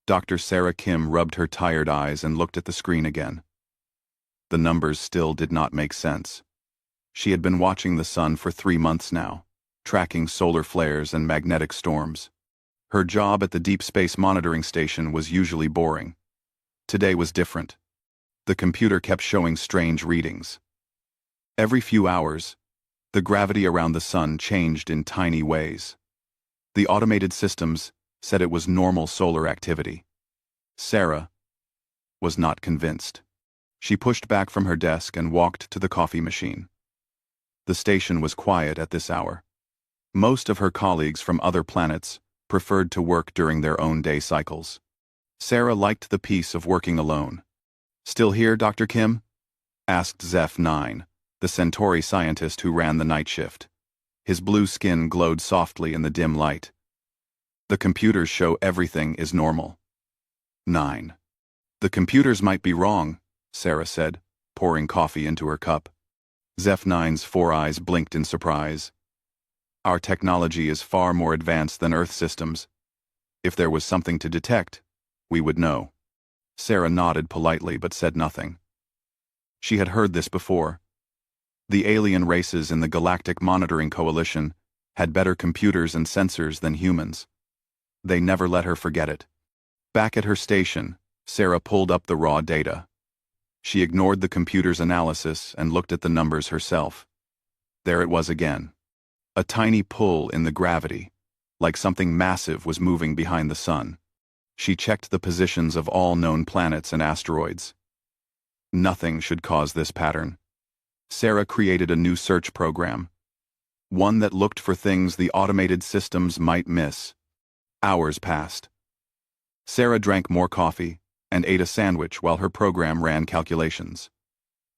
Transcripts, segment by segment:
Dr. Sarah Kim rubbed her tired eyes and looked at the screen again. The numbers still did not make sense. She had been watching the sun for 3 months now, tracking solar flares and magnetic storms. Her job at the Deep Space Monitoring Station was usually boring. Today was different. The computer kept showing strange readings. Every few hours, the gravity around the sun changed in tiny ways. The automated systems said it was normal solar activity. Sarah was not convinced. She pushed back from her desk and walked to the coffee machine. The station was quiet at this hour. Most of her colleagues from other planets preferred to work during their own day cycles. Sarah liked the peace of working alone. "Still here, Dr. Kim?" asked Zeph 9, the Centauri scientist who ran the night shift. His blue skin glowed softly in the dim light. "The computers show everything is normal." 9. "The computers might be wrong," Sarah said, pouring coffee into her cup. Zeph 9's 4 eyes blinked in surprise. "Our technology is far more advanced than Earth systems. If there was something to detect, we would know." Sarah nodded politely but said nothing. She had heard this before. The alien races in the Galactic Monitoring Coalition had better computers and sensors than humans. They never let her forget it. Back at her station, Sarah pulled up the raw data. She ignored the computer's analysis and looked at the numbers herself. There it was again. A tiny pull in the gravity, like something massive was moving behind the sun. She checked the positions of all known planets and asteroids. Nothing should cause this pattern. Sarah created a new search program, one that looked for things the automated systems might miss. Hours passed. Sarah drank more coffee and ate a sandwich while her program ran calculations.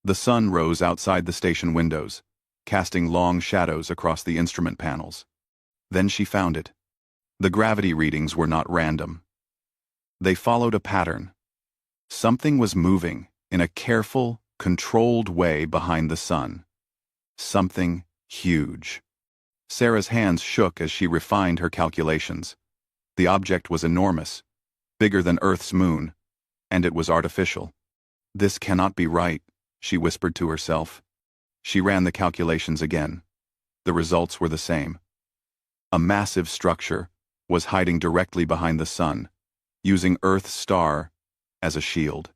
The sun rose outside the station windows, casting long shadows across the instrument panels. Then she found it. The gravity readings were not random. They followed a pattern. Something was moving in a careful, controlled way behind the sun. Something huge. Sarah's hands shook as she refined her calculations. The object was enormous, bigger than Earth's moon, and it was artificial. "This cannot be right," she whispered to herself. She ran the calculations again. The results were the same. A massive structure was hiding directly behind the sun, using Earth's star as a shield.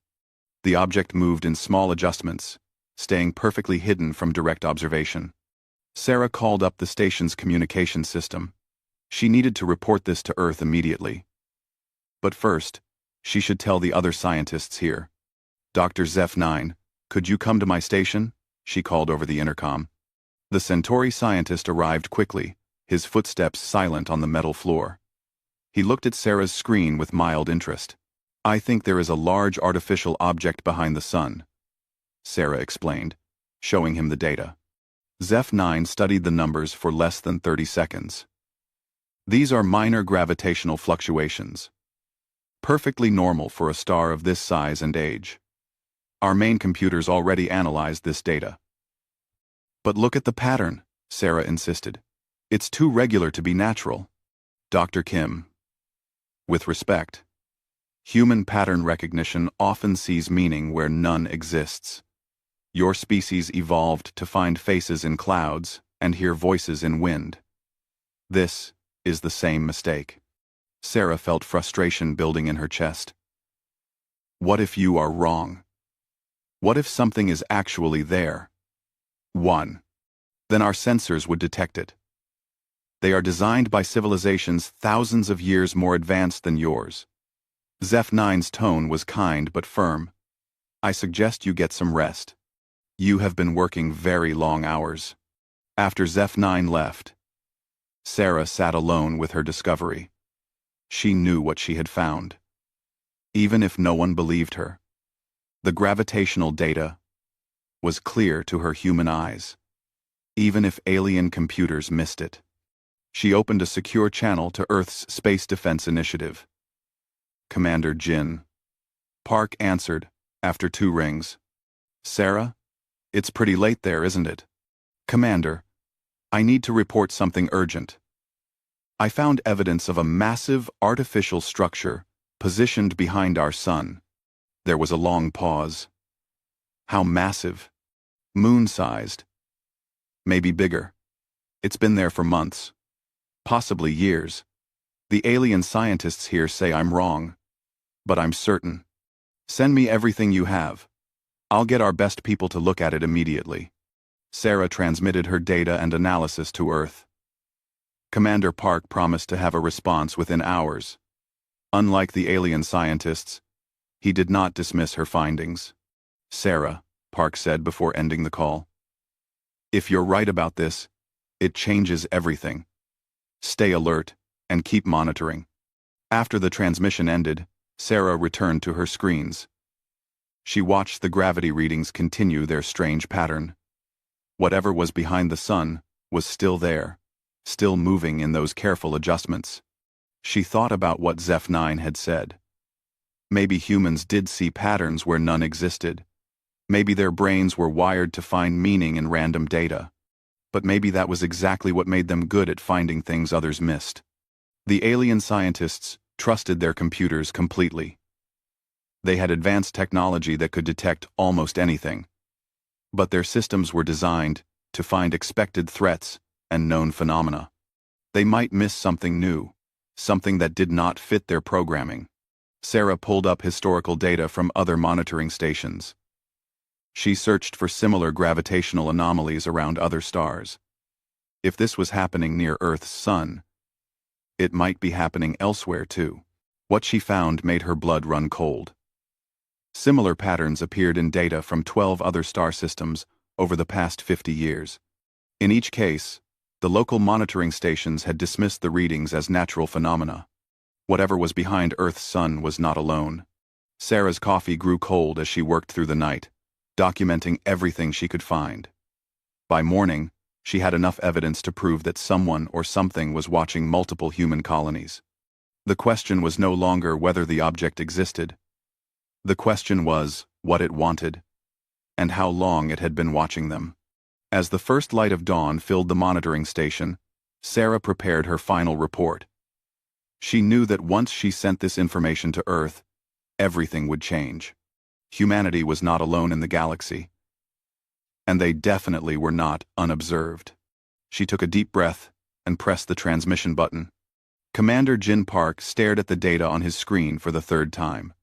The object moved in small adjustments, staying perfectly hidden from direct observation. Sarah called up the station's communication system. She needed to report this to Earth immediately. But first, she should tell the other scientists here. "Dr. Zeph 9, could you come to my station?" she called over the intercom. The Centauri scientist arrived quickly, his footsteps silent on the metal floor. He looked at Sarah's screen with mild interest. "I think there is a large artificial object behind the sun," Sarah explained, showing him the data. Zeph 9 studied the numbers for less than 30 seconds. "These are minor gravitational fluctuations. Perfectly normal for a star of this size and age. Our main computers already analyzed this data." "But look at the pattern," Sarah insisted. "It's too regular to be natural." "Dr. Kim, with respect, human pattern recognition often sees meaning where none exists. Your species evolved to find faces in clouds and hear voices in wind. This is the same mistake." Sarah felt frustration building in her chest. "What if you are wrong? What if something is actually there? 1. Then our sensors would detect it. They are designed by civilizations thousands of years more advanced than yours." Zeph 9's tone was kind but firm. "I suggest you get some rest. You have been working very long hours." After Zeph 9 left, Sarah sat alone with her discovery. She knew what she had found. Even if no one believed her, the gravitational data was clear to her human eyes, even if alien computers missed it. She opened a secure channel to Earth's Space Defense Initiative. "Commander Jin." Park answered after 2 rings. "Sarah, it's pretty late there, isn't it?" "Commander, I need to report something urgent. I found evidence of a massive artificial structure positioned behind our sun. There was a long pause. How massive? Moon-sized. Maybe bigger. It's been there for months. Possibly years. The alien scientists here say I'm wrong. But I'm certain. Send me everything you have. I'll get our best people to look at it immediately. Sarah transmitted her data and analysis to Earth. Commander Park promised to have a response within hours. Unlike the alien scientists, he did not dismiss her findings. Sarah, Park said before ending the call. If you're right about this, it changes everything. Stay alert and keep monitoring. After the transmission ended, Sarah returned to her screens. She watched the gravity readings continue their strange pattern. Whatever was behind the sun was still there, still moving in those careful adjustments. She thought about what Zeph-9 had said. Maybe humans did see patterns where none existed. Maybe their brains were wired to find meaning in random data. But maybe that was exactly what made them good at finding things others missed. The alien scientists trusted their computers completely. They had advanced technology that could detect almost anything. But their systems were designed to find expected threats and known phenomena. They might miss something new, something that did not fit their programming. Sarah pulled up historical data from other monitoring stations. She searched for similar gravitational anomalies around other stars. If this was happening near Earth's sun, it might be happening elsewhere too. What she found made her blood run cold. Similar patterns appeared in data from 12 other star systems over the past 50 years. In each case, the local monitoring stations had dismissed the readings as natural phenomena. Whatever was behind Earth's sun was not alone. Sarah's coffee grew cold as she worked through the night, documenting everything she could find. By morning, she had enough evidence to prove that someone or something was watching multiple human colonies. The question was no longer whether the object existed. The question was what it wanted, and how long it had been watching them. As the first light of dawn filled the monitoring station, Sarah prepared her final report. She knew that once she sent this information to Earth, everything would change. Humanity was not alone in the galaxy. And they definitely were not unobserved. She took a deep breath and pressed the transmission button. Commander Jin Park stared at the data on his screen for the third time.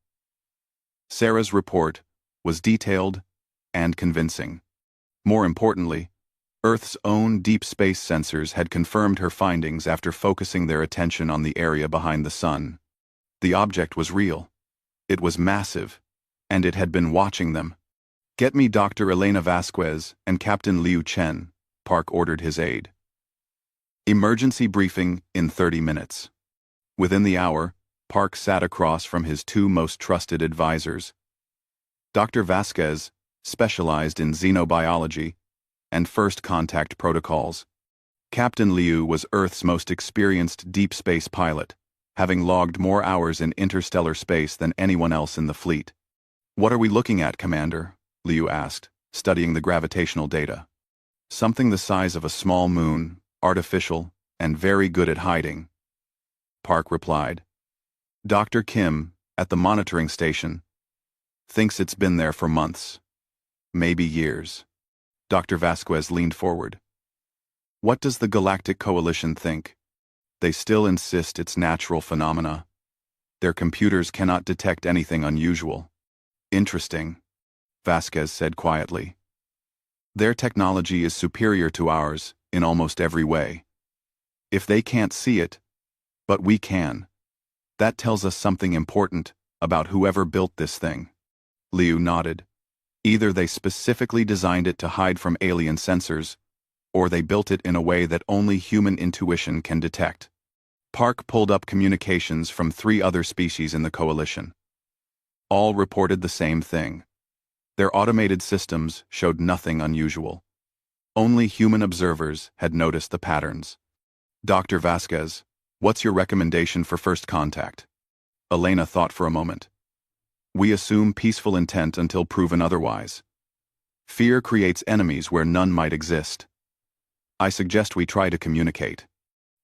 Sarah's report was detailed and convincing. More importantly, Earth's own deep space sensors had confirmed her findings after focusing their attention on the area behind the sun. The object was real. It was massive, and it had been watching them. "Get me Dr. Elena Vasquez and Captain Liu Chen," Park ordered his aide. Emergency briefing in 30 minutes. Within the hour, Park sat across from his two most trusted advisors. Dr. Vasquez specialized in xenobiology and first contact protocols. Captain Liu was Earth's most experienced deep space pilot, having logged more hours in interstellar space than anyone else in the fleet. "What are we looking at, Commander?" Liu asked, studying the gravitational data. "Something the size of a small moon, artificial, and very good at hiding," Park replied. "Dr. Kim, at the monitoring station, thinks it's been there for months, maybe years." Dr. Vasquez leaned forward. "What does the Galactic Coalition think?" "They still insist it's natural phenomena. Their computers cannot detect anything unusual." "Interesting," Vasquez said quietly. "Their technology is superior to ours in almost every way. If they can't see it, but we can, that tells us something important about whoever built this thing." Liu nodded. Either they specifically designed it to hide from alien sensors, or they built it in a way that only human intuition can detect. Park pulled up communications from 3 other species in the coalition. All reported the same thing. Their automated systems showed nothing unusual. Only human observers had noticed the patterns. "Dr. Vasquez, what's your recommendation for first contact?" Elena thought for a moment. "We assume peaceful intent until proven otherwise. Fear creates enemies where none might exist. I suggest we try to communicate."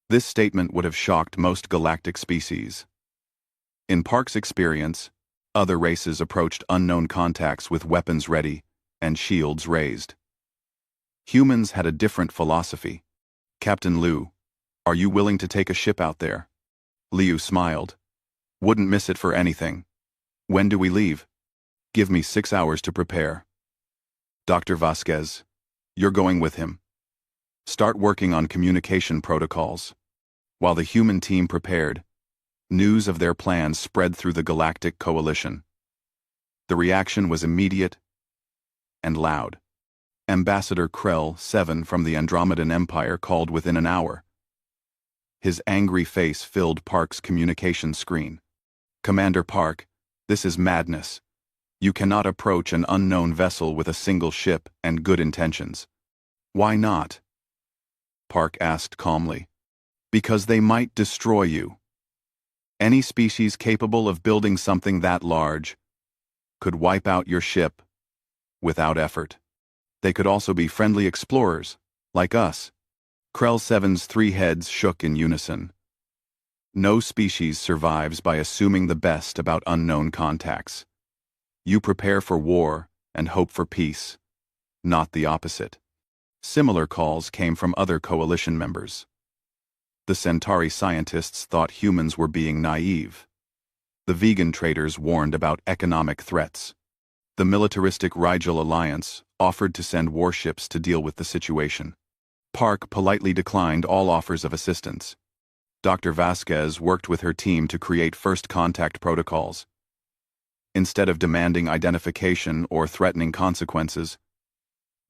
This statement would have shocked most galactic species. In Park's experience, other races approached unknown contacts with weapons ready and shields raised. Humans had a different philosophy. Captain Liu, are you willing to take a ship out there? Liu smiled. Wouldn't miss it for anything. When do we leave? Give me 6 hours to prepare. Dr. Vasquez, you're going with him. Start working on communication protocols. While the human team prepared, news of their plans spread through the Galactic Coalition. The reaction was immediate and loud. Ambassador Krell 7 from the Andromedan Empire called within an hour. His angry face filled Park's communication screen. Commander Park, this is madness. You cannot approach an unknown vessel with a single ship and good intentions. Why not? Park asked calmly. Because they might destroy you. Any species capable of building something that large could wipe out your ship without effort. They could also be friendly explorers, like us. Krell 7's 3 heads shook in unison. No species survives by assuming the best about unknown contacts. You prepare for war and hope for peace, not the opposite. Similar calls came from other coalition members. The Centauri scientists thought humans were being naive. The vegan traders warned about economic threats. The militaristic Rigel Alliance offered to send warships to deal with the situation. Park politely declined all offers of assistance. Dr. Vasquez worked with her team to create first contact protocols. Instead of demanding identification or threatening consequences,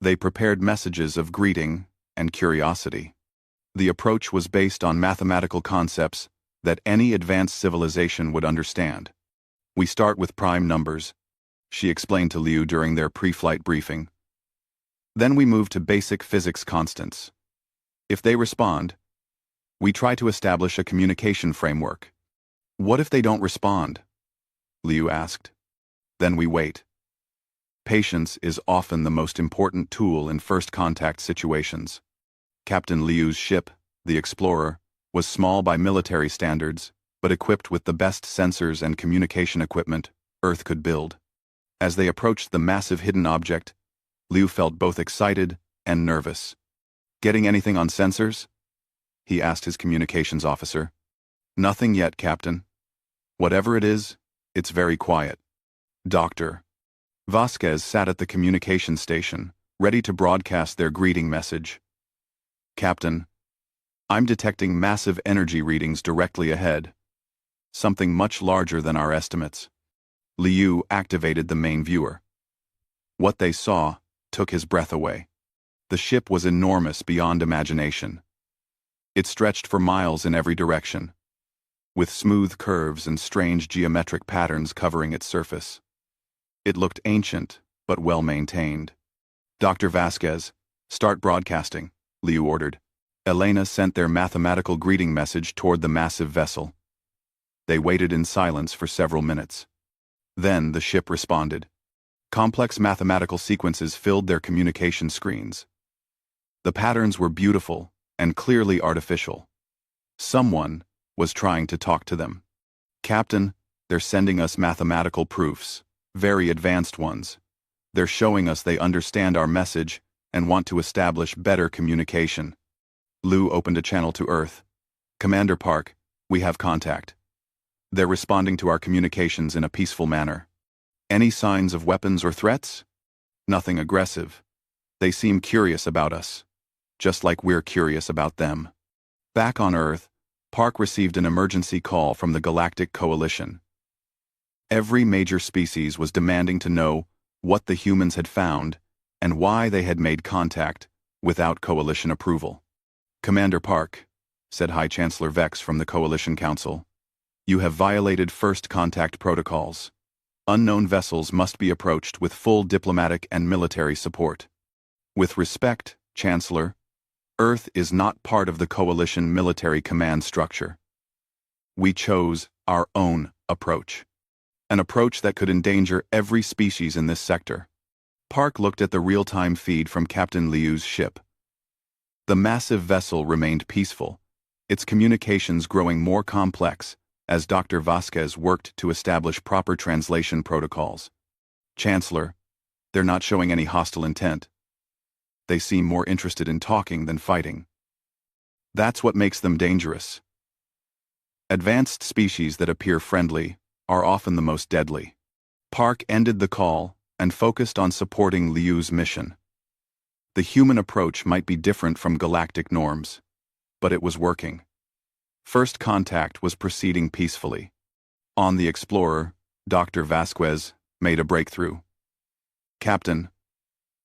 they prepared messages of greeting and curiosity. The approach was based on mathematical concepts that any advanced civilization would understand. We start with prime numbers, she explained to Liu during their pre-flight briefing. Then we move to basic physics constants. If they respond, we try to establish a communication framework. What if they don't respond? Liu asked. Then we wait. Patience is often the most important tool in first contact situations. Captain Liu's ship, the Explorer, was small by military standards, but equipped with the best sensors and communication equipment Earth could build. As they approached the massive hidden object, Liu felt both excited and nervous. Getting anything on sensors? He asked his communications officer. Nothing yet, Captain. Whatever it is, it's very quiet. Doctor. Vasquez sat at the communication station, ready to broadcast their greeting message. Captain, I'm detecting massive energy readings directly ahead. Something much larger than our estimates. Liu activated the main viewer. What they saw took his breath away. The ship was enormous beyond imagination. It stretched for miles in every direction, with smooth curves and strange geometric patterns covering its surface. It looked ancient, but well-maintained. Dr. Vasquez, start broadcasting, Liu ordered. Elena sent their mathematical greeting message toward the massive vessel. They waited in silence for several minutes. Then the ship responded. Complex mathematical sequences filled their communication screens. The patterns were beautiful and clearly artificial. Someone was trying to talk to them. Captain, they're sending us mathematical proofs, very advanced ones. They're showing us they understand our message and want to establish better communication. Liu opened a channel to Earth. Commander Park, we have contact. They're responding to our communications in a peaceful manner. Any signs of weapons or threats? Nothing aggressive. They seem curious about us, just like we're curious about them. Back on Earth, Park received an emergency call from the Galactic Coalition. Every major species was demanding to know what the humans had found and why they had made contact without Coalition approval. Commander Park, said High Chancellor Vex from the Coalition Council, you have violated first contact protocols. Unknown vessels must be approached with full diplomatic and military support. With respect, Chancellor, Earth is not part of the Coalition military command structure. We chose our own approach. An approach that could endanger every species in this sector. Park looked at the real-time feed from Captain Liu's ship. The massive vessel remained peaceful, its communications growing more complex as Dr. Vasquez worked to establish proper translation protocols. "Chancellor, they're not showing any hostile intent. They seem more interested in talking than fighting. That's what makes them dangerous. Advanced species that appear friendly are often the most deadly." Park ended the call and focused on supporting Liu's mission. The human approach might be different from galactic norms, but it was working. First contact was proceeding peacefully. On the Explorer, Dr. Vasquez made a breakthrough. "Captain,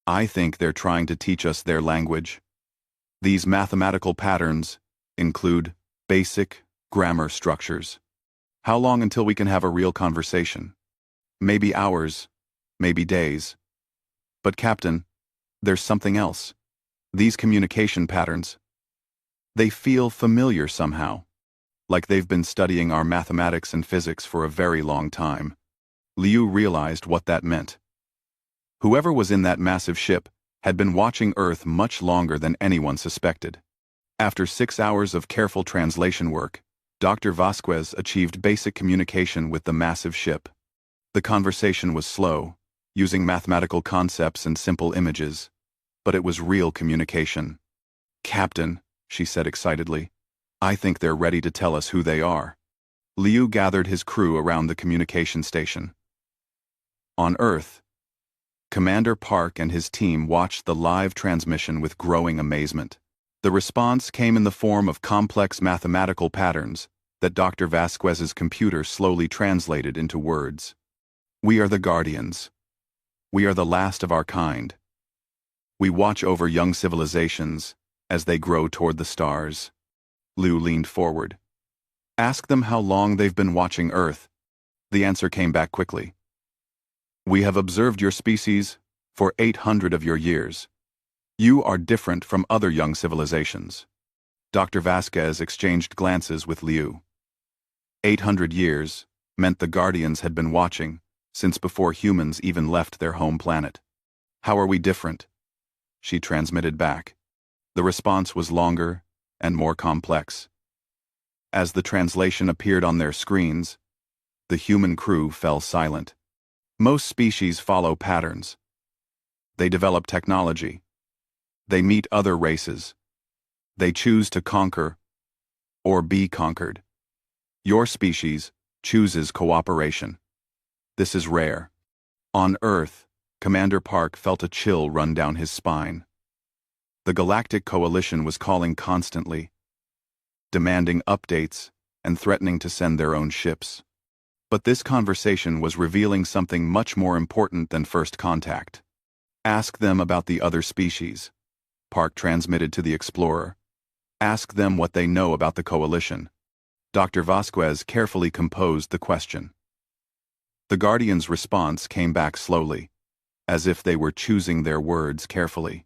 I think they're trying to teach us their language. These mathematical patterns include basic grammar structures. How long until we can have a real conversation? Maybe hours, maybe days. But Captain, there's something else. These communication patterns. They feel familiar somehow, like they've been studying our mathematics and physics for a very long time." Liu realized what that meant. Whoever was in that massive ship had been watching Earth much longer than anyone suspected. After 6 hours of careful translation work, Dr. Vasquez achieved basic communication with the massive ship. The conversation was slow, using mathematical concepts and simple images, but it was real communication. "Captain," she said excitedly, "I think they're ready to tell us who they are." Liu gathered his crew around the communication station. On Earth, Commander Park and his team watched the live transmission with growing amazement. The response came in the form of complex mathematical patterns that Dr. Vasquez's computer slowly translated into words. "We are the Guardians. We are the last of our kind. We watch over young civilizations as they grow toward the stars." Liu leaned forward. "Ask them how long they've been watching Earth." The answer came back quickly. "We have observed your species for 800 of your years. You are different from other young civilizations." Dr. Vasquez exchanged glances with Liu. 800 years meant the Guardians had been watching since before humans even left their home planet. "How are we different?" she transmitted back. The response was longer and more complex. As the translation appeared on their screens, the human crew fell silent. Most species follow patterns. They develop technology. They meet other races. They choose to conquer or be conquered. Your species chooses cooperation. This is rare. On Earth, Commander Park felt a chill run down his spine. The Galactic Coalition was calling constantly, demanding updates and threatening to send their own ships. But this conversation was revealing something much more important than first contact. "Ask them about the other species," Park transmitted to the Explorer. "Ask them what they know about the Coalition." Dr. Vasquez carefully composed the question. The Guardian's response came back slowly, as if they were choosing their words carefully.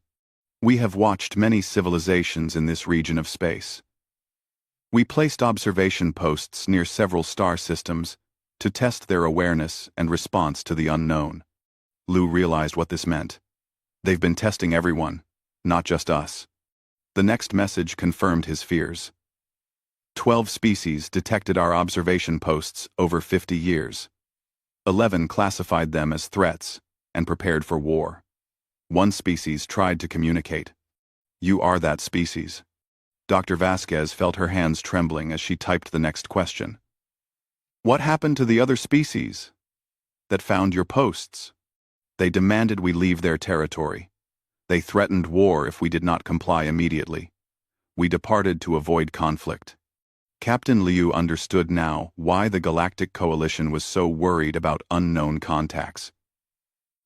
"We have watched many civilizations in this region of space. We placed observation posts near several star systems to test their awareness and response to the unknown." Liu realized what this meant. They've been testing everyone, not just us. The next message confirmed his fears. 12 species detected our observation posts over 50 years. 11 classified them as threats and prepared for war. 1 species tried to communicate. You are that species. Dr. Vasquez felt her hands trembling as she typed the next question. What happened to the other species that found your posts? They demanded we leave their territory. They threatened war if we did not comply immediately. We departed to avoid conflict. Captain Liu understood now why the Galactic Coalition was so worried about unknown contacts.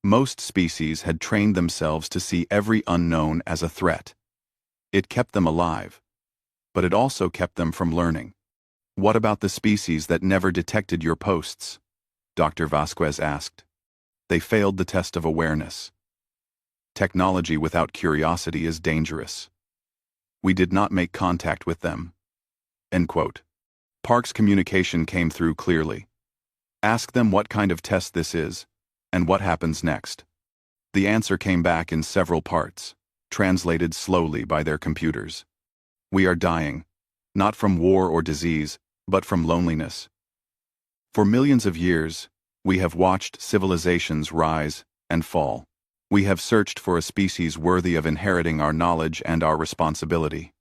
Most species had trained themselves to see every unknown as a threat. It kept them alive, but it also kept them from learning. What about the species that never detected your posts? Dr. Vasquez asked. They failed the test of awareness. Technology without curiosity is dangerous. We did not make contact with them. End quote. Park's communication came through clearly. Ask them what kind of test this is, and what happens next. The answer came back in several parts, translated slowly by their computers. We are dying, not from war or disease, but from loneliness. For millions of years, we have watched civilizations rise and fall. We have searched for a species worthy of inheriting our knowledge and our responsibility.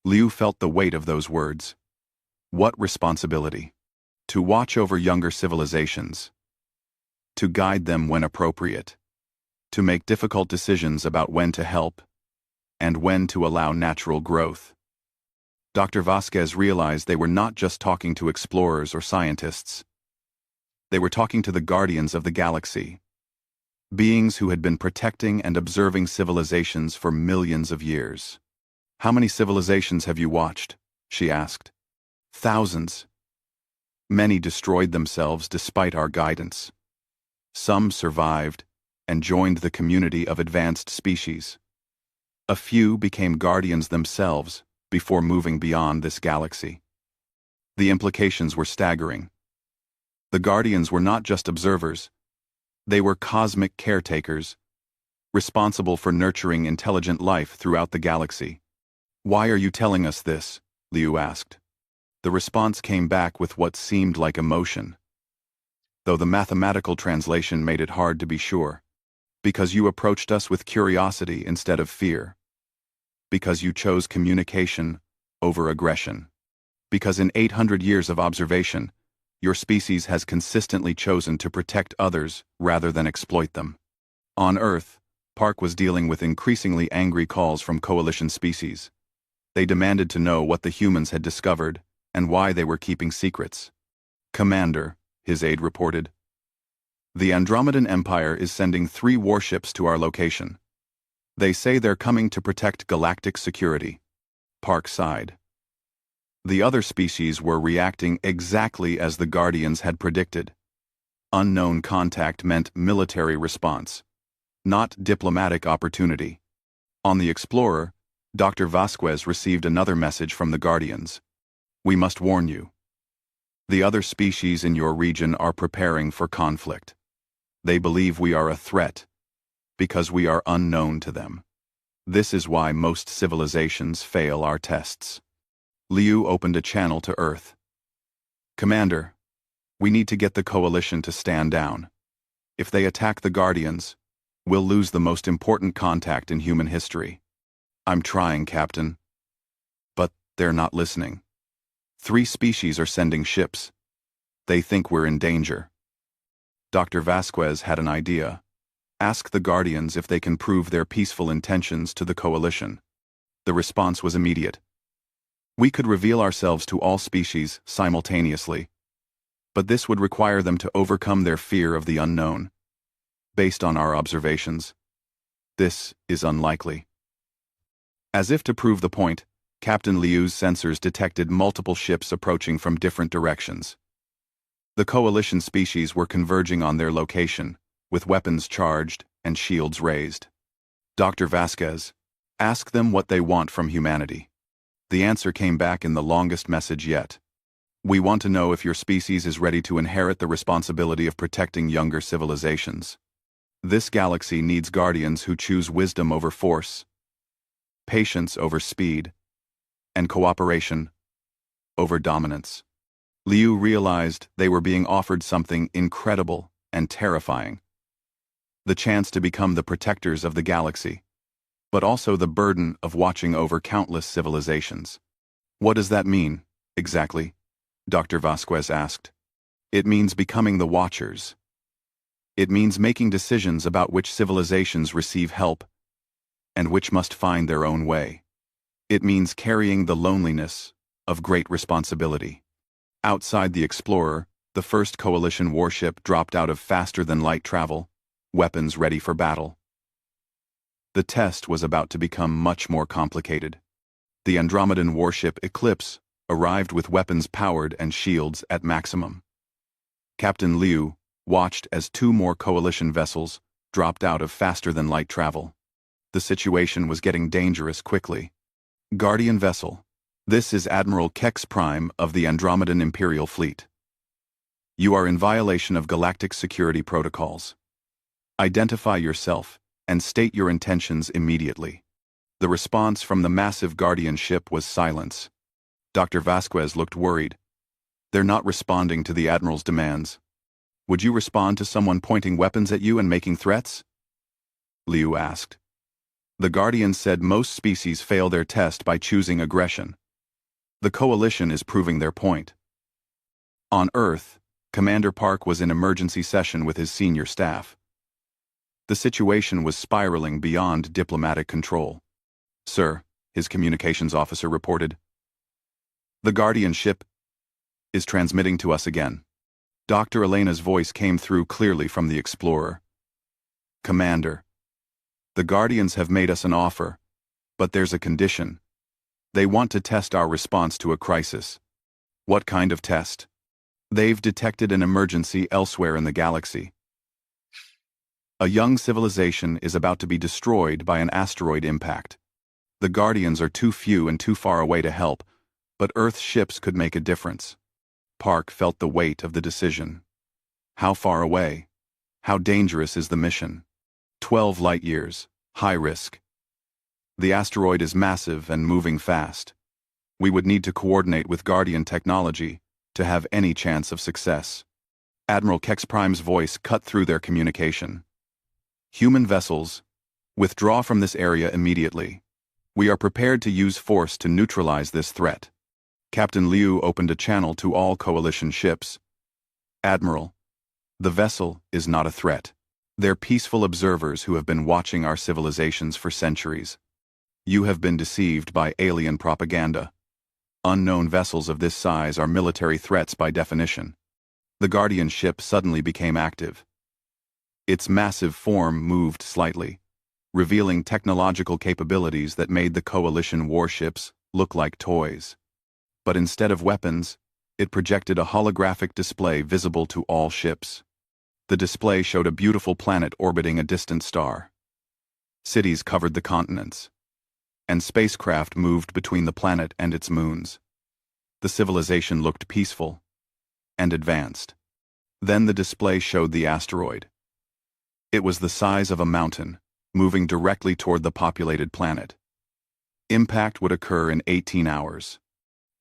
Liu felt the weight of those words. What responsibility? To watch over younger civilizations. To guide them when appropriate. To make difficult decisions about when to help and when to allow natural growth. Dr. Vasquez realized they were not just talking to explorers or scientists. They were talking to the guardians of the galaxy. Beings who had been protecting and observing civilizations for millions of years. How many civilizations have you watched? She asked. Thousands. Many destroyed themselves despite our guidance. Some survived and joined the community of advanced species. A few became guardians themselves before moving beyond this galaxy. The implications were staggering. The guardians were not just observers. They were cosmic caretakers, responsible for nurturing intelligent life throughout the galaxy. Why are you telling us this? Liu asked. The response came back with what seemed like emotion, though the mathematical translation made it hard to be sure. Because you approached us with curiosity instead of fear. Because you chose communication over aggression. Because in 800 years of observation, your species has consistently chosen to protect others rather than exploit them. On Earth, Park was dealing with increasingly angry calls from coalition species. They demanded to know what the humans had discovered and why they were keeping secrets. Commander, his aide reported. The Andromedan Empire is sending 3 warships to our location. They say they're coming to protect galactic security. Park sighed. The other species were reacting exactly as the Guardians had predicted. Unknown contact meant military response, not diplomatic opportunity. On the Explorer, Dr. Vasquez received another message from the Guardians. We must warn you. The other species in your region are preparing for conflict. They believe we are a threat because we are unknown to them. This is why most civilizations fail our tests. Liu opened a channel to Earth. Commander, we need to get the coalition to stand down. If they attack the Guardians, we'll lose the most important contact in human history. I'm trying, Captain. But they're not listening. 3 species are sending ships. They think we're in danger. Dr. Vasquez had an idea. Ask the Guardians if they can prove their peaceful intentions to the coalition. The response was immediate. We could reveal ourselves to all species simultaneously, but this would require them to overcome their fear of the unknown. Based on our observations, this is unlikely. As if to prove the point, Captain Liu's sensors detected multiple ships approaching from different directions. The coalition species were converging on their location, with weapons charged and shields raised. Dr. Vasquez, ask them what they want from humanity. The answer came back in the longest message yet. We want to know if your species is ready to inherit the responsibility of protecting younger civilizations. This galaxy needs guardians who choose wisdom over force, patience over speed, and cooperation over dominance. Liu realized they were being offered something incredible and terrifying. The chance to become the protectors of the galaxy, but also the burden of watching over countless civilizations. What does that mean, exactly? Dr. Vasquez asked. It means becoming the Watchers. It means making decisions about which civilizations receive help and which must find their own way. It means carrying the loneliness of great responsibility. Outside the Explorer, the first coalition warship dropped out of faster-than-light travel, weapons ready for battle. The test was about to become much more complicated. The Andromedan warship Eclipse arrived with weapons powered and shields at maximum. Captain Liu watched as 2 more coalition vessels dropped out of faster-than-light travel. The situation was getting dangerous quickly. Guardian vessel. This is Admiral Kex Prime of the Andromedan Imperial Fleet. You are in violation of galactic security protocols. Identify yourself and state your intentions immediately. The response from the massive Guardian ship was silence. Dr. Vasquez looked worried. They're not responding to the Admiral's demands. Would you respond to someone pointing weapons at you and making threats? Liu asked. The Guardians said most species fail their test by choosing aggression. The Coalition is proving their point. On Earth, Commander Park was in emergency session with his senior staff. The situation was spiraling beyond diplomatic control. Sir, his communications officer reported. The Guardian ship is transmitting to us again. Dr. Elena's voice came through clearly from the Explorer. Commander, the Guardians have made us an offer, but there's a condition. They want to test our response to a crisis. What kind of test? They've detected an emergency elsewhere in the galaxy. A young civilization is about to be destroyed by an asteroid impact. The Guardians are too few and too far away to help, but Earth's ships could make a difference. Park felt the weight of the decision. How far away? How dangerous is the mission? 12 light-years, high risk. The asteroid is massive and moving fast. We would need to coordinate with Guardian technology to have any chance of success. Admiral Kex Prime's voice cut through their communication. Human vessels, withdraw from this area immediately. We are prepared to use force to neutralize this threat. Captain Liu opened a channel to all Coalition ships. Admiral, the vessel is not a threat. They're peaceful observers who have been watching our civilizations for centuries. You have been deceived by alien propaganda. Unknown vessels of this size are military threats by definition. The Guardian ship suddenly became active. Its massive form moved slightly, revealing technological capabilities that made the Coalition warships look like toys. But instead of weapons, it projected a holographic display visible to all ships. The display showed a beautiful planet orbiting a distant star. Cities covered the continents, and spacecraft moved between the planet and its moons. The civilization looked peaceful and advanced. Then the display showed the asteroid. It was the size of a mountain, moving directly toward the populated planet. Impact would occur in 18 hours.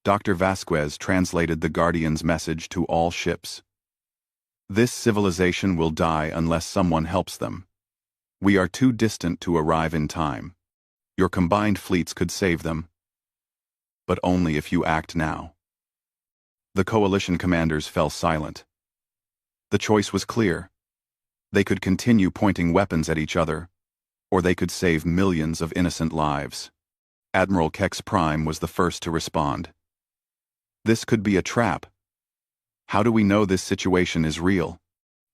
Dr. Vasquez translated the Guardian's message to all ships. This civilization will die unless someone helps them. We are too distant to arrive in time. Your combined fleets could save them, but only if you act now. The Coalition commanders fell silent. The choice was clear. They could continue pointing weapons at each other, or they could save millions of innocent lives. Admiral Kex Prime was the first to respond. This could be a trap. How do we know this situation is real?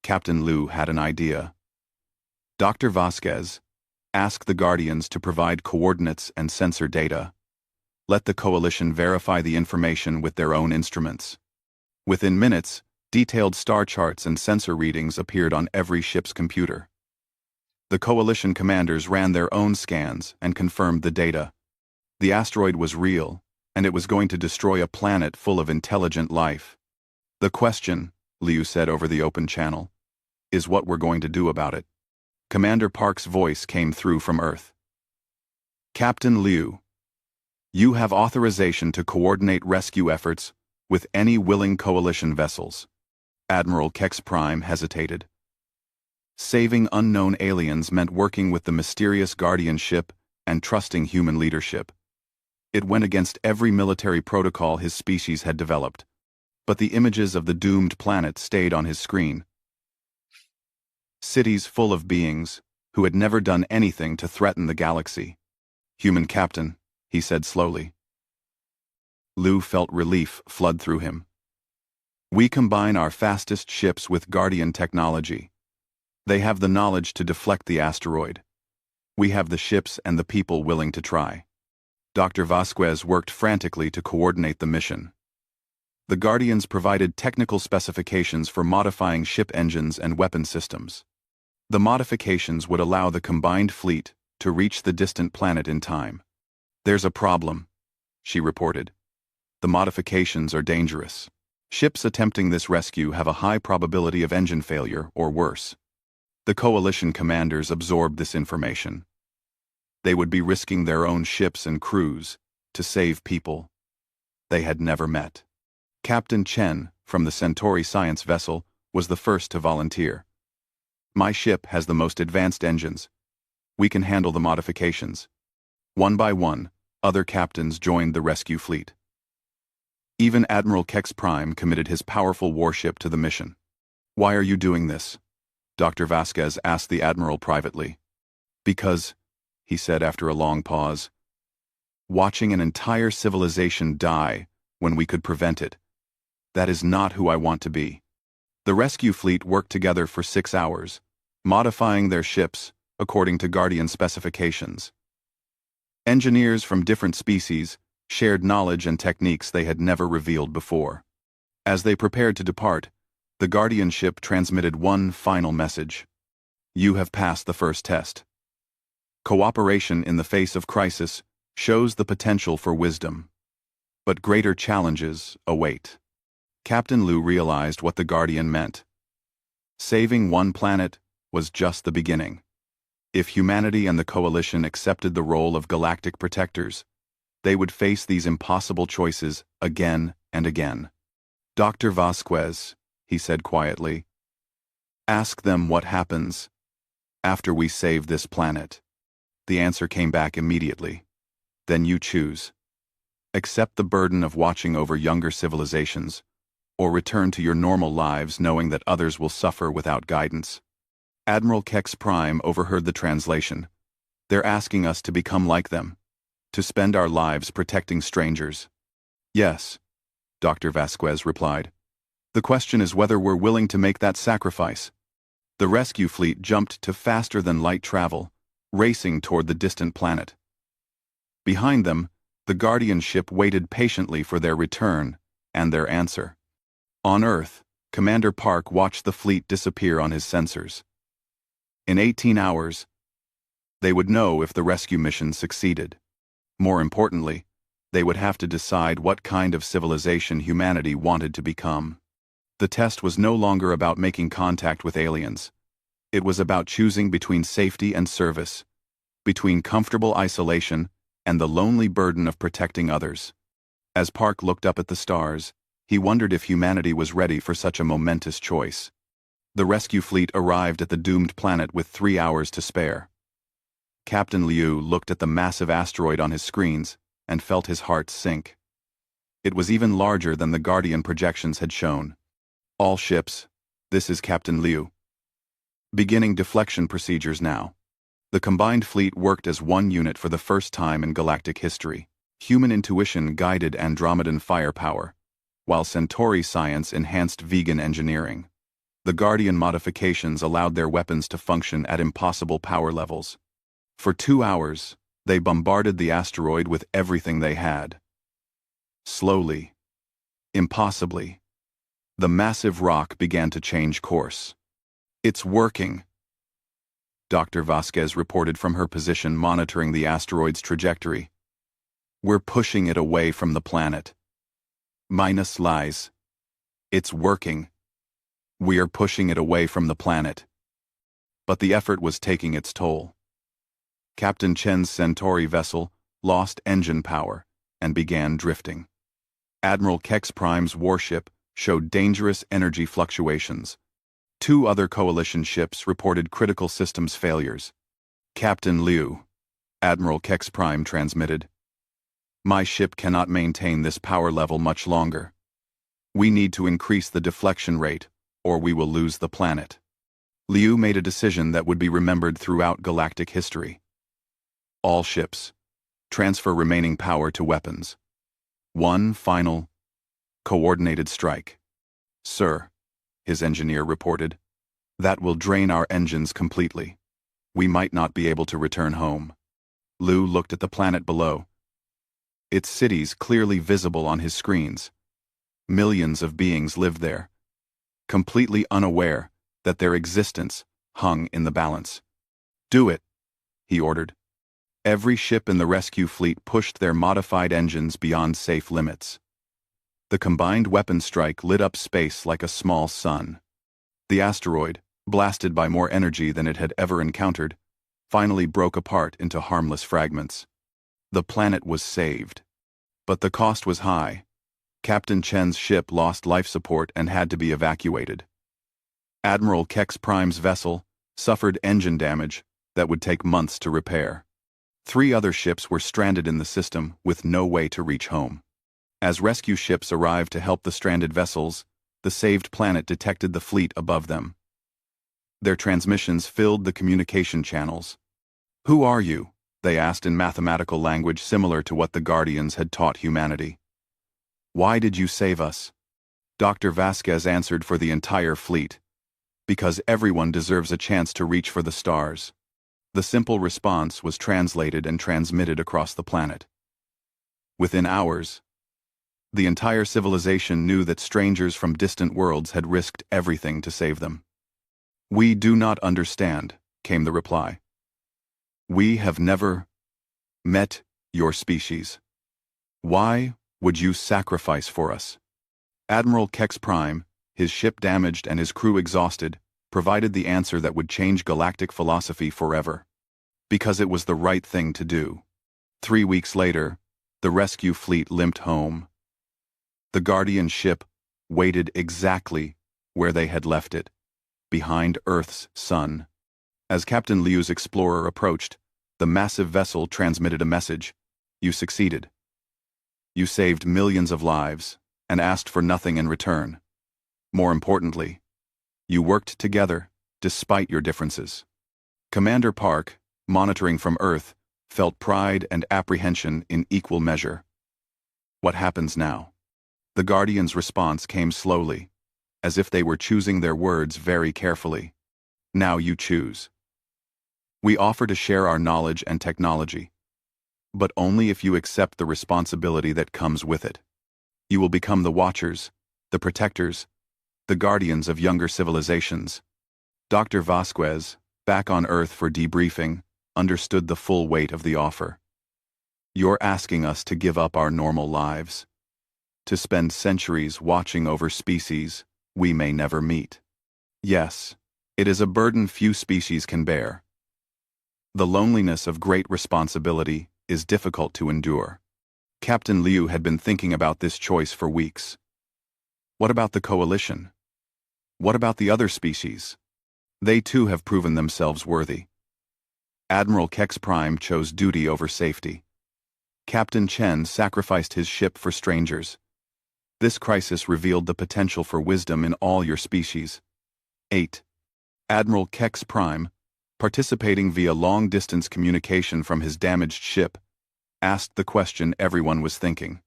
Captain Liu had an idea. Dr. Vasquez, ask the Guardians to provide coordinates and sensor data. Let the Coalition verify the information with their own instruments. Within minutes, detailed star charts and sensor readings appeared on every ship's computer. The Coalition commanders ran their own scans and confirmed the data. The asteroid was real, and it was going to destroy a planet full of intelligent life. The question, Liu said over the open channel, is what we're going to do about it. Commander Park's voice came through from Earth. Captain Liu, you have authorization to coordinate rescue efforts with any willing Coalition vessels. Admiral Kex Prime hesitated. Saving unknown aliens meant working with the mysterious Guardian ship and trusting human leadership. It went against every military protocol his species had developed. But the images of the doomed planet stayed on his screen. Cities full of beings who had never done anything to threaten the galaxy. Human captain, he said slowly. Liu felt relief flood through him. We combine our fastest ships with Guardian technology. They have the knowledge to deflect the asteroid. We have the ships and the people willing to try. Dr. Vasquez worked frantically to coordinate the mission. The Guardians provided technical specifications for modifying ship engines and weapon systems. The modifications would allow the combined fleet to reach the distant planet in time. There's a problem, she reported. The modifications are dangerous. Ships attempting this rescue have a high probability of engine failure or worse. The Coalition commanders absorbed this information. They would be risking their own ships and crews to save people they had never met. Captain Chen, from the Centauri science vessel, was the first to volunteer. "My ship has the most advanced engines. We can handle the modifications." One by one, other captains joined the rescue fleet. Even Admiral Kex Prime committed his powerful warship to the mission. "Why are you doing this?" Dr. Vasquez asked the Admiral privately. "Because," he said after a long pause, "watching an entire civilization die when we could prevent it, that is not who I want to be." The rescue fleet worked together for 6 hours, modifying their ships according to Guardian specifications. Engineers from different species shared knowledge and techniques they had never revealed before. As they prepared to depart, the Guardian ship transmitted one final message. "You have passed the first test. Cooperation in the face of crisis shows the potential for wisdom. But greater challenges await." Captain Liu realized what the Guardian meant. Saving one planet was just the beginning. If humanity and the Coalition accepted the role of galactic protectors, they would face these impossible choices again and again. "Dr. Vasquez," he said quietly, "ask them what happens after we save this planet." The answer came back immediately. "Then you choose. Accept the burden of watching over younger civilizations, or return to your normal lives knowing that others will suffer without guidance." Admiral Kex Prime overheard the translation. "They're asking us to become like them, to spend our lives protecting strangers." "Yes," Dr. Vasquez replied. "The question is whether we're willing to make that sacrifice." The rescue fleet jumped to faster-than-light travel, racing toward the distant planet. Behind them, the Guardian ship waited patiently for their return and their answer. On Earth, Commander Park watched the fleet disappear on his sensors. In 18 hours, they would know if the rescue mission succeeded. More importantly, they would have to decide what kind of civilization humanity wanted to become. The test was no longer about making contact with aliens. It was about choosing between safety and service, between comfortable isolation and the lonely burden of protecting others. As Park looked up at the stars, he wondered if humanity was ready for such a momentous choice. The rescue fleet arrived at the doomed planet with 3 hours to spare. Captain Liu looked at the massive asteroid on his screens and felt his heart sink. It was even larger than the Guardian projections had shown. "All ships, this is Captain Liu. Beginning deflection procedures now." The combined fleet worked as one unit for the first time in galactic history. Human intuition guided Andromedan firepower, while Centauri science enhanced vegan engineering. The Guardian modifications allowed their weapons to function at impossible power levels. For 2 hours, they bombarded the asteroid with everything they had. Slowly, impossibly, the massive rock began to change course. "It's working," Dr. Vasquez reported from her position monitoring the asteroid's trajectory. "We're pushing it away from the planet." "Minus lies. It's working. We are pushing it away from the planet." But the effort was taking its toll. Captain Chen's Centauri vessel lost engine power and began drifting. Admiral Kex Prime's warship showed dangerous energy fluctuations. 2 other Coalition ships reported critical systems failures. "Captain Liu," Admiral Kex Prime transmitted, "my ship cannot maintain this power level much longer. We need to increase the deflection rate, or we will lose the planet." Liu made a decision that would be remembered throughout galactic history. "All ships, transfer remaining power to weapons. One final, coordinated strike." "Sir," his engineer reported, "that will drain our engines completely. We might not be able to return home." Liu looked at the planet below. Its cities clearly visible on his screens. Millions of beings lived there, completely unaware that their existence hung in the balance. "Do it," he ordered. Every ship in the rescue fleet pushed their modified engines beyond safe limits. The combined weapon strike lit up space like a small sun. The asteroid, blasted by more energy than it had ever encountered, finally broke apart into harmless fragments. The planet was saved. But the cost was high. Captain Chen's ship lost life support and had to be evacuated. Admiral Kex Prime's vessel suffered engine damage that would take months to repair. 3 other ships were stranded in the system with no way to reach home. As rescue ships arrived to help the stranded vessels, the saved planet detected the fleet above them. Their transmissions filled the communication channels. "Who are you?" they asked in mathematical language similar to what the Guardians had taught humanity. "Why did you save us?" Dr. Vasquez answered for the entire fleet. "Because everyone deserves a chance to reach for the stars." The simple response was translated and transmitted across the planet. Within hours, the entire civilization knew that strangers from distant worlds had risked everything to save them. "We do not understand," came the reply. "We have never met your species. Why would you sacrifice for us?" Admiral Kex Prime, his ship damaged and his crew exhausted, provided the answer that would change galactic philosophy forever. Because it was the right thing to do. 3 weeks later, the rescue fleet limped home. The Guardian ship waited exactly where they had left it, behind Earth's sun. As Captain Liu's explorer approached, the massive vessel transmitted a message. "You succeeded. You saved millions of lives, and asked for nothing in return. More importantly, you worked together, despite your differences." Commander Park, monitoring from Earth, felt pride and apprehension in equal measure. What happens now? The Guardians' response came slowly, as if they were choosing their words very carefully. "Now you choose. We offer to share our knowledge and technology, but only if you accept the responsibility that comes with it. You will become the Watchers, the Protectors, the Guardians of younger civilizations." Dr. Vasquez, back on Earth for debriefing, understood the full weight of the offer. "You're asking us to give up our normal lives, to spend centuries watching over species we may never meet. Yes, it is a burden few species can bear. The loneliness of great responsibility is difficult to endure." Captain Liu had been thinking about this choice for weeks. What about the coalition? What about the other species? They too have proven themselves worthy. Admiral Kex Prime chose duty over safety. Captain Chen sacrificed his ship for strangers. This crisis revealed the potential for wisdom in all your species. 8. Admiral Kex Prime, participating via long-distance communication from his damaged ship, asked the question everyone was thinking.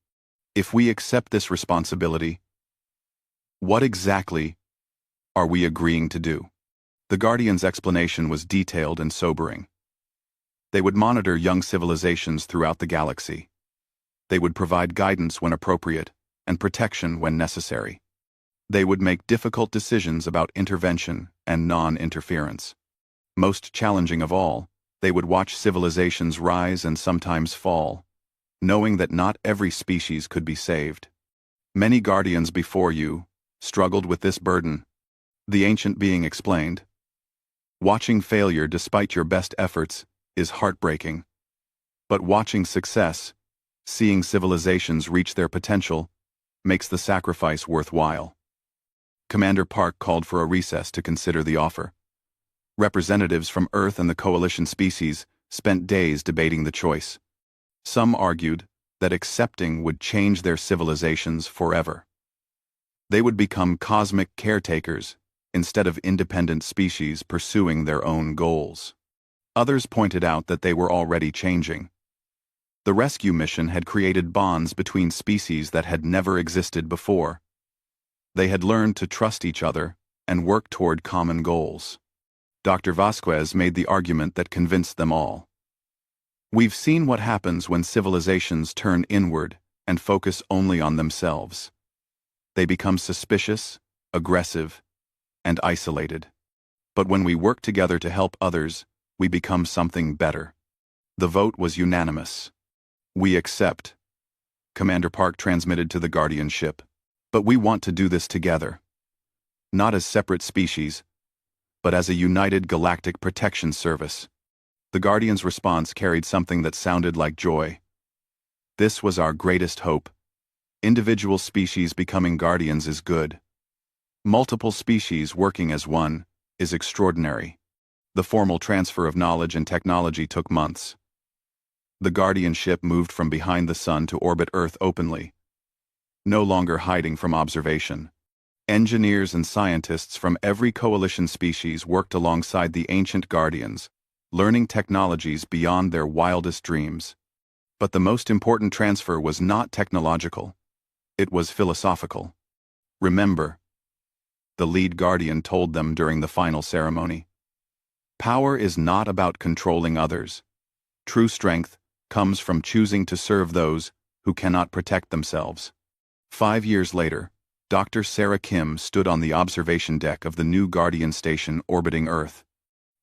If we accept this responsibility, what exactly are we agreeing to do? The Guardian's explanation was detailed and sobering. They would monitor young civilizations throughout the galaxy. They would provide guidance when appropriate, and protection when necessary. They would make difficult decisions about intervention and non-interference. Most challenging of all, they would watch civilizations rise and sometimes fall, knowing that not every species could be saved. "Many Guardians before you struggled with this burden," the ancient being explained. "Watching failure despite your best efforts is heartbreaking. But watching success, seeing civilizations reach their potential, makes the sacrifice worthwhile." Commander Park called for a recess to consider the offer. Representatives from Earth and the coalition species spent days debating the choice. Some argued that accepting would change their civilizations forever. They would become cosmic caretakers instead of independent species pursuing their own goals. Others pointed out that they were already changing. The rescue mission had created bonds between species that had never existed before. They had learned to trust each other and work toward common goals. Dr. Vasquez made the argument that convinced them all. "We've seen what happens when civilizations turn inward and focus only on themselves. They become suspicious, aggressive, and isolated. But when we work together to help others, we become something better." The vote was unanimous. "We accept," Commander Park transmitted to the Guardian ship. "But we want to do this together. Not as separate species, but as a united galactic protection service." The Guardian's response carried something that sounded like joy. "This was our greatest hope, Individual species becoming guardians is good. Multiple species working as one is extraordinary. The formal transfer of knowledge and technology took months. The guardianship moved from behind the sun to orbit Earth openly, no longer hiding from observation. Engineers and scientists from every coalition species worked alongside the ancient guardians, learning technologies beyond their wildest dreams. But the most important transfer was not technological. It was philosophical. Remember, the lead guardian told them during the final ceremony. Power is not about controlling others. True strength comes from choosing to serve those who cannot protect themselves. 5 years later, Dr. Sarah Kim stood on the observation deck of the new Guardian station orbiting Earth.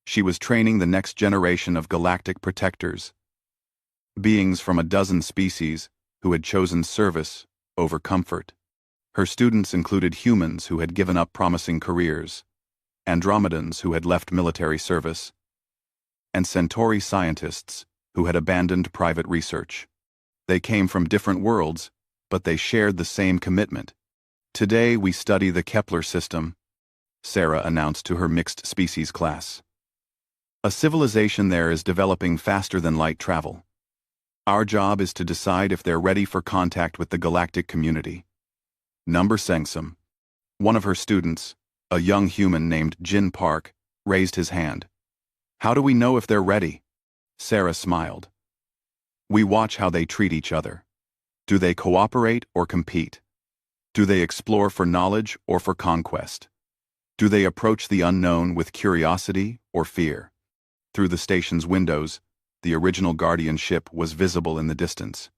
She was training the next generation of galactic protectors, beings from a dozen species who had chosen service over comfort. Her students included humans who had given up promising careers, Andromedans who had left military service, and Centauri scientists who had abandoned private research. They came from different worlds, but they shared the same commitment. Today we study the Kepler system, Sarah announced to her mixed species class. A civilization there is developing faster than light travel. Our job is to decide if they're ready for contact with the galactic community. Number Sengsum. One of her students, a young human named Jin Park, raised his hand. How do we know if they're ready? Sarah smiled. We watch how they treat each other. Do they cooperate or compete? Do they explore for knowledge or for conquest? Do they approach the unknown with curiosity or fear? Through the station's windows, the original Guardian ship was visible in the distance.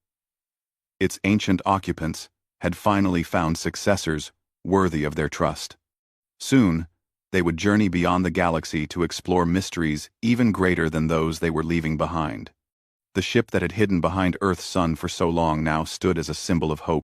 Its ancient occupants had finally found successors worthy of their trust. Soon, they would journey beyond the galaxy to explore mysteries even greater than those they were leaving behind. The ship that had hidden behind Earth's sun for so long now stood as a symbol of hope.